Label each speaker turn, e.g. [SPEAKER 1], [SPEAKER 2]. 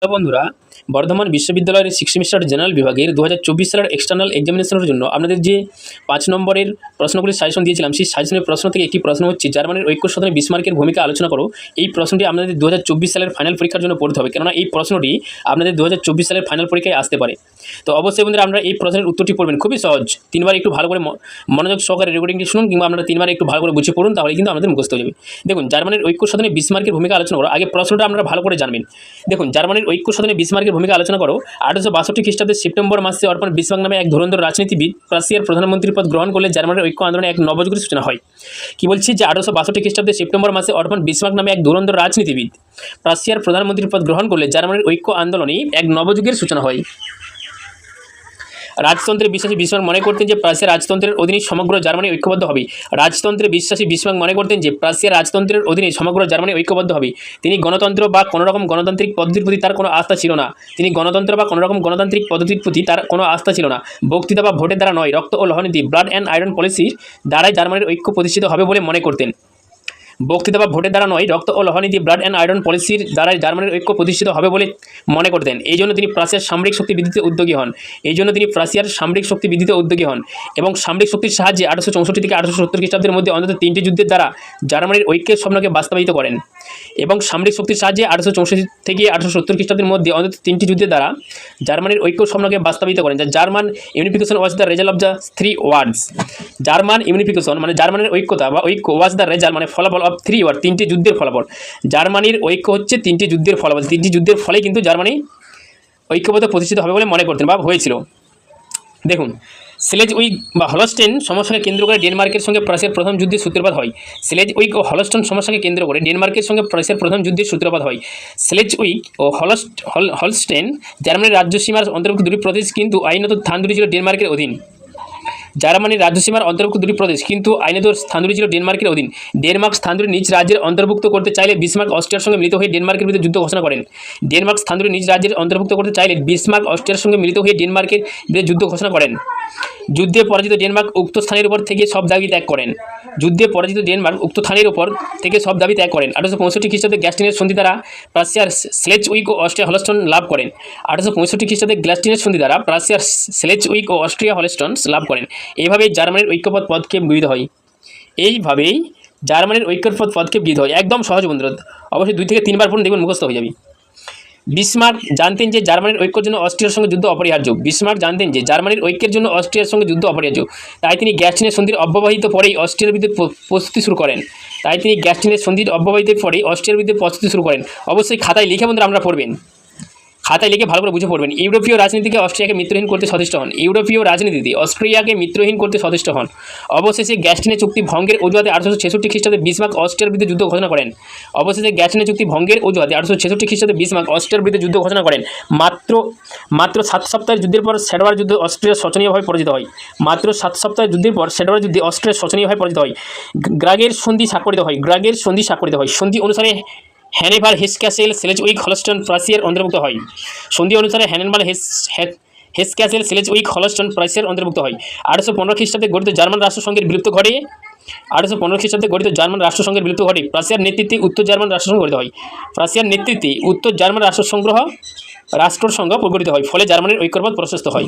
[SPEAKER 1] Hello বন্ধুরা, বর্ধমান বিশ্ববিদ্যালয়ের six semester general বিভাগের 2024 সালের এক্সটার্নাল এক্সামিনেশনের জন্য আপনাদের যে 5 নম্বরের প্রশ্নগুলির সাজেশন দিয়েছিলাম, সেই সাজেশনের প্রশ্ন থেকে একটি প্রশ্ন হচ্ছে জার্মানির ঐক্য সাধনে বিসমার্কের ভূমিকা আলোচনা করো। এই প্রশ্নটি আপনাদের 2024 সালের ফাইনাল পরীক্ষার জন্য পড়তে হবে, কেননা এই প্রশ্নটি আপনাদের 2024 সালের ফাইনাল পরীক্ষায় আসতে পারে। তো অবশ্যই বন্ধুরা আমরা এই প্রশ্নের উত্তরটি পড়বেন, খুবই সহজ। 3বার একটু ভালো করে মনোযোগ সহকারে রেকর্ডিংটি শুনুন, কিংবা আপনারা 3বার একটু ভালো করে বুঝে পড়ুন, তাহলে কিন্তু আমাদের মুখস্থ হয়ে যাবে। দেখুন, জার্মানির ঐক্য সাধনে বিসমার্কের ভূমিকা আলোচনা করো। আগে প্রশ্নটা আপনারা ভালো করে জানবেন। দেখুন, জার্মানির ঐক্য সাধনে বিসমার্কের ভূমিকা আলোচনা করো। 1862 খ্রিস্টাব্দের সেপ্টেম্বর মাসে অর্পণ বিসমার্ক নামে এক ধুরন্ধর রাজনীতিবিদ রাশিয়ার প্রধানমন্ত্রীর পদ গ্রহণ করলে জার্মানির ঐক্য আন্দোলনে এক নবযুগের সূচনা হয়। কি বলছি যে 1862 খ্রিস্টাব্দের সেপ্টেম্বর মাসে অর্পণ বিসমার্ক নামে এক ধুরন্ধর রাজনীতিবিদ রাশিয়ার প্রধানমন্ত্রীর পদ গ্রহণ করলে জার্মানির ঐক্য আন্দোলনে এক নবযুগের সূচনা হয়। রাজতন্ত্রে বিশ্বাসী বিসমার্ক মনে করতেন যে প্রাচ্যের রাজতন্ত্রের অধীনে সমগ্র জার্মানি ঐক্যবদ্ধ হবে। রাজতন্ত্রে বিশ্বাসী বিসমার্ক মনে করতেন যে প্রাচ্যের রাজতন্ত্রের অধীনে সমগ্র জার্মানি ঐক্যবদ্ধ হবে। তিনি গণতন্ত্র বা কোনোরকম গণতান্ত্রিক পদ্ধতির প্রতি তার কোনো আস্থা ছিল না। বক্তৃতা বা ভোটের দ্বারা নয়, রক্ত ও লহনীতি ব্লাড অ্যান্ড আয়রন পলিসির দ্বারাই জার্মানির ঐক্য প্রতিষ্ঠিত হবে বলে মনে করতেন। বক্তৃতা বা ভোটের দ্বারা নয়, রক্ত ও লহনীতি ব্লাড অ্যান্ড আয়রন পলিসির দ্বারাই জার্মানির ঐক্য প্রতিষ্ঠিত হবে বলে মনে করতেন। এই জন্য তিনি প্রাচ্যের সামরিক শক্তি বৃদ্ধিতে উদ্যোগী হন। এবং সামরিক শক্তির সাহায্যে 1864 থেকে 1870 খ্রিস্টাব্দের মধ্যে অন্তত 3টি যুদ্ধের দ্বারা জার্মানির ঐক্যের স্বপ্নকে বাস্তবায়িত করেন। এবং সামরিক শক্তির সাহায্যে 1864 থেকে 1870 খ্রিস্টাব্দের মধ্যে অন্তত 3টি যুদ্ধের দ্বারা জার্মানির ঐক্য স্বপ্নকে বাস্তবায়িত করেন। যা German unification was the result of the 3 words. German unification মানে জার্মানির ঐক্যতা বা ঐক্য, ওয়াজ দ্য রেজাল্ট মানে ফলাফল অফ 3 ওয়ার্ড, 3টি যুদ্ধের ফলাফল। জার্মানির ঐক্য হচ্ছে 3টি যুদ্ধের ফলাফল। 3টি যুদ্ধের ফলেই কিন্তু জার্মানি ঐক্যবদ্ধ প্রতিষ্ঠিত হবে বলে মনে করতেন বা হয়েছিল। দেখুন, স্লেজউইগ বা হলস্টেন সমস্যাকে কেন্দ্র করে ডেনমার্কের সঙ্গে প্রাচ্যের প্রথম যুদ্ধের সূত্রপাত হয়। স্লেজউইগ ও হলস্টেন সমস্যাকে কেন্দ্র করে ডেনমার্কের সঙ্গে প্রাচ্যের প্রথম যুদ্ধের সূত্রপাত হয়। স্লেজউইগ ও হলস্টেন জার্মানির রাজ্যসীমার অন্তর্ভুক্ত দুটি প্রদেশ, কিন্তু আইনত স্থান দুটি ছিল ডেনমার্কের অধীন। জার্মানির রাজ্যসীমার অন্তর্ভুক্ত দুটি প্রদেশ, কিন্তু আইনত স্থান দুটি ছিল ডেনমার্কের অধীন। ডেনমার্ক স্থান দুটি নিজ রাজ্যের অন্তর্ভুক্ত করতে চাইলে বিসমার্ক অস্ট্রিয়ার সঙ্গে মিলিত হয়ে ডেনমার্কের বিরুদ্ধে যুদ্ধ ঘোষণা করেন। ডেনমার্ক স্থান দুটি নিজ রাজ্যের অন্তর্ভুক্ত করতে চাইলে বিসমার্ক অস্ট্রিয়ার সঙ্গে মিলিত হয়ে ডেনমার্কের বিরুদ্ধে যুদ্ধ ঘোষণা করেন। যুদ্ধে পরাজিত ডেনমার্ক উক্ত স্থানের উপর থেকে সব দাবি ত্যাগ করেন। 1865 খ্রিস্টাব্দে গ্যাস্টিনের সন্ধি দ্বারা প্রাচ্যের স্লেজউইগ ও অস্ট্রিয়া হলস্টন লাভ করেন। 1865 খ্রিস্টাব্দে গ্যাস্টিনের সন্ধি দ্বারা প্রাচ্যের স্লেজউইগ ও অস্ট্রিয়া হলস্টন লাভ করেন। এইভাবেই জার্মানির ঐক্যপথ পদক্ষেপ গৃহীত হয়। একদম সহজ বন্ধুরা, অবশ্যই 2 থেকে 3বার পড়ুন, দেখবেন মুখস্থ হয়ে যাবে। বিসমার্ক জানতেন যে জার্মানির ঐক্যের জন্য অস্ট্রিয়ার সঙ্গে যুদ্ধ অপরিহার্য। তাই তিনি গ্যাস্টিনের সন্ধির অব্যবহিত পরেই অস্ট্রিয়ার বিরুদ্ধে প্রস্তুতি শুরু করেন। অবশ্যই খাতায় লিখে বন্ধুরা আমরা পড়বেন, খাতায় লিখে ভালো করে বুঝে পড়বেন। ইউরোপীয় রাজনীতিতে অস্ট্রিয়াকে মিত্রহীন করতে সচেষ্ট হন। অবশেষে গ্যাস্টিনের চুক্তি ভঙ্গের অজুহাতে 1866 খ্রিস্টাব্দে বিসমার্ক অস্ট্রিয়ার বিরুদ্ধে যুদ্ধ ঘোষণা করেন। মাত্র 7 সপ্তাহের যুদ্ধের পর সেডওয়ার যুদ্ধে অস্ট্রিয়া শোচনীয়ভাবে পরাজিত হয়। গ্রাগের সন্ধি স্বাক্ষরিত হয়। সন্ধি অনুসারে হ্যানিবাল হেসক্যাসেল স্লেজউইগ হলস্টন প্রাচ্যের অন্তর্ভুক্ত হয়। 1815 খ্রিস্টাব্দে গঠিত জার্মান রাষ্ট্রসংঘের বিলুপ্ত ঘটে। প্রাচ্যের নেতৃত্বে উত্তর জার্মান রাষ্ট্রসংঘ প্রগঠিত হয়। ফলে জার্মানির ঐক্যপথ প্রশস্ত হয়।